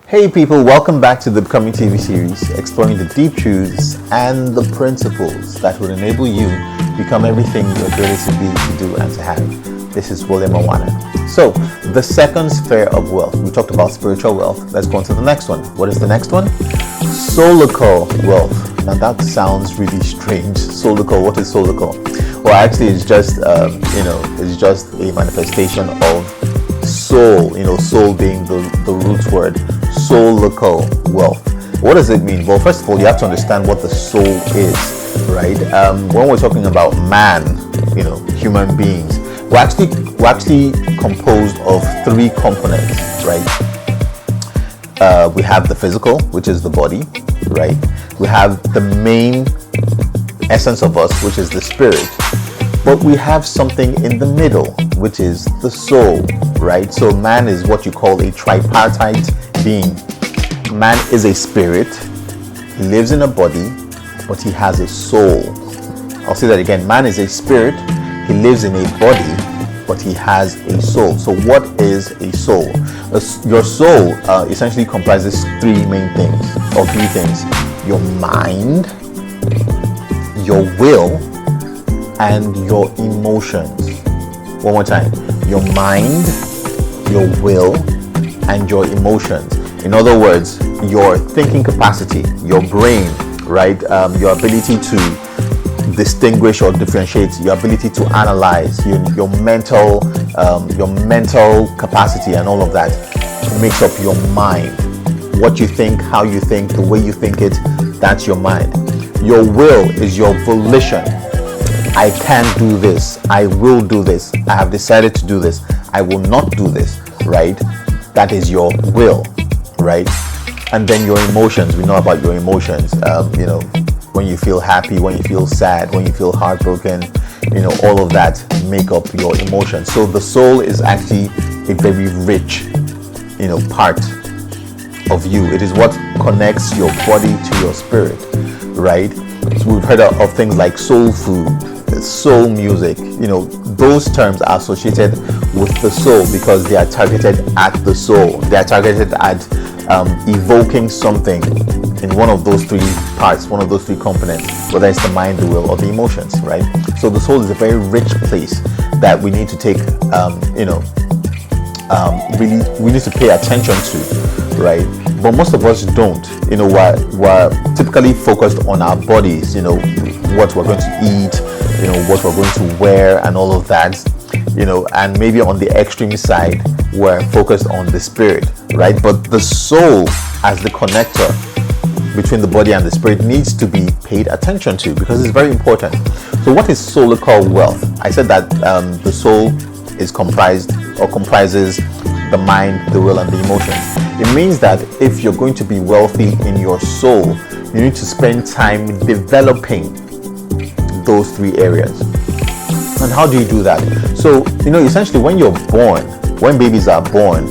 Hey people, welcome back to the Becoming TV series, exploring the deep truths and the principles that will enable you become everything you're created to be, to do, and to have. This is William Awana. So, the second sphere of wealth. We talked about spiritual wealth. Let's go on to the next one. What is the next one? Soulical wealth. Now that sounds really strange. Soulical, what is soulical? Well, actually, it's just it's just a manifestation of soul. Soul being the root word. Soulical wealth. What does it mean? Well, first of all, you have to understand what the soul is, right? When we're talking about man, human beings, we're actually composed of three components, right? We have the physical, which is the body, right? We have the main essence of us, which is the spirit. But we have something in the middle, which is the soul, right? So man is what you call a tripartite being. Man is a spirit, he lives in a body, but he has a soul. I'll say that again. Man is a spirit, he lives in a body, but he has a soul. So what is a soul? Your soul essentially comprises three main things, or three things: your mind, your will, and your emotions. One more time: your mind, your will, and your emotions. In other words, your thinking capacity, your brain, right? Your ability to distinguish or differentiate, your ability to analyze, your mental capacity, and all of that makes up your mind. What you think, how you think, the way you think it, that's your mind. Your will is your volition. I can do this. I will do this. I have decided to do this. I will not do this, right? That is your will, right? And then your emotions. We know about your emotions. When you feel happy, when you feel sad, when you feel heartbroken, all of that make up your emotions. So the soul is actually a very rich, part of you. It is what connects your body to your spirit, right? So we've heard of things like soul food, soul music. Those terms are associated with the soul because they are targeted at the soul. They are targeted at evoking something in one of those three parts, one of those three components, whether it's the mind, the will, or the emotions, right? So the soul is a very rich place that we need to take, really, we need to pay attention to, right? But most of us don't. We're typically focused on our bodies, what we're going to eat, what we're going to wear, and all of that, and maybe on the extreme side, we're focused on the spirit, right? But the soul, as the connector between the body and the spirit, needs to be paid attention to because it's very important. So what is soulical wealth? I said that the soul is comprises the mind, the will, and the emotions. It means that if you're going to be wealthy in your soul, you need to spend time developing those three areas. And how do you do that? So, essentially when you're born, when babies are born,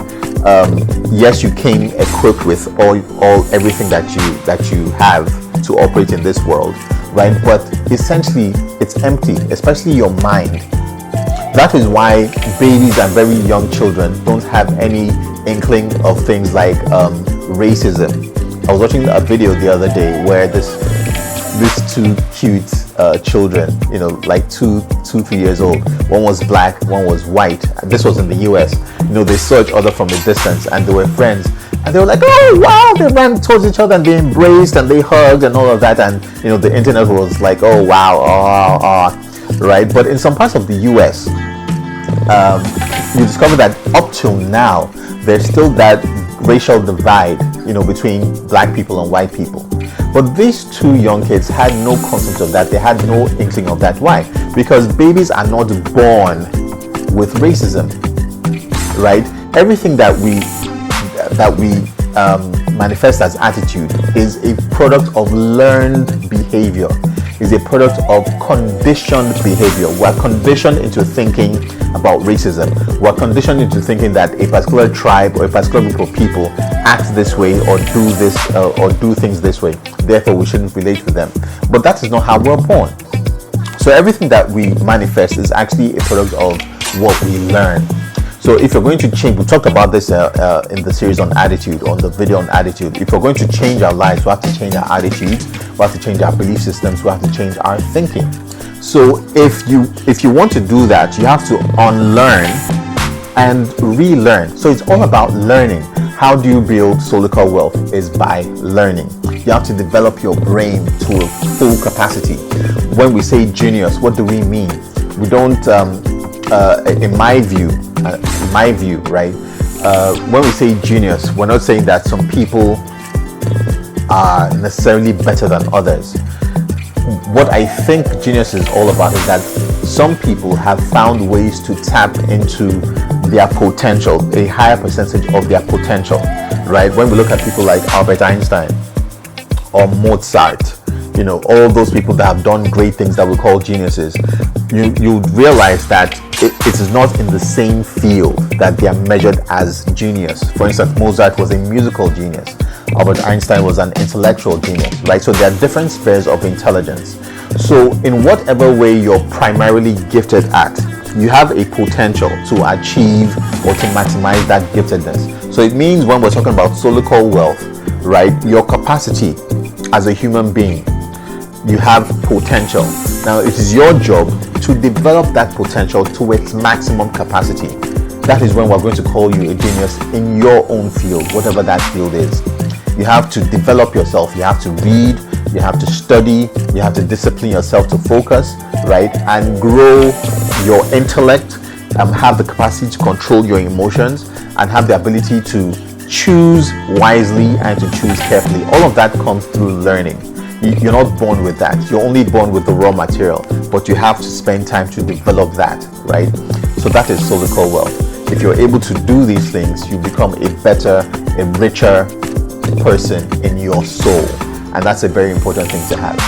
yes, you came equipped with everything that you have to operate in this world, right? But essentially it's empty, especially your mind. That is why babies and very young children don't have any inkling of things like racism. I was watching a video the other day where these two cute children, like 2-3 years old. One was black, one was white. This was in the US. They saw each other from a distance and they were friends. And they were like, oh wow, they ran towards each other and they embraced and they hugged and all of that. And the internet was like, oh wow, right? But in some parts of the US, you discover that up till now, there's still that racial divide, between black people and white people. But these two young kids had no concept of that. They had no inkling of that. Why? Because babies are not born with racism, right? Everything that we manifest as attitude is a product of learned behavior, is a product of conditioned behavior. We're conditioned into thinking about racism. We're conditioned into thinking that a particular tribe or a particular group of people act this way or do this or do things this way. Therefore, we shouldn't relate with them. But that is not how we're born. So everything that we manifest is actually a product of what we learn. So if you're going to change, we talked about this in the series on attitude, on the video on attitude. If we're going to change our lives, we have to change our attitudes, we have to change our belief systems, we have to change our thinking. So if you want to do that, you have to unlearn and relearn. So it's all about learning. How do you build Soulical wealth? Is by learning. You have to develop your brain to a full capacity. When we say genius, what do we mean? We don't, in my view, right? When we say genius, we're not saying that some people are necessarily better than others. What I think genius is all about is that some people have found ways to tap into their potential, a higher percentage of their potential, right? When we look at people like Albert Einstein or Mozart, you know, all those people that have done great things that we call geniuses, you realize that it is not in the same field that they are measured as genius. For instance, Mozart was a musical genius. Albert Einstein was an intellectual genius, right? So there are different spheres of intelligence. So in whatever way you're primarily gifted at, you have a potential to achieve or to maximize that giftedness. So it means when we're talking about Soulical wealth, right, your capacity as a human being, you have potential. Now it is your job to develop that potential to its maximum capacity. That is when we're going to call you a genius in your own field, whatever that field is. You have to develop yourself. You have to read, you have to study, you have to discipline yourself to focus, right, and grow your intellect, have the capacity to control your emotions, and have the ability to choose wisely and to choose carefully. All of that comes through learning. You're not born with that. You're only born with the raw material, but you have to spend time to develop that, right? So that is Soulical wealth. If you're able to do these things, you become a better, a richer person in your soul, and that's a very important thing to have.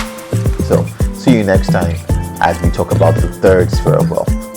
So see you next time as we talk about the third sphere of wealth.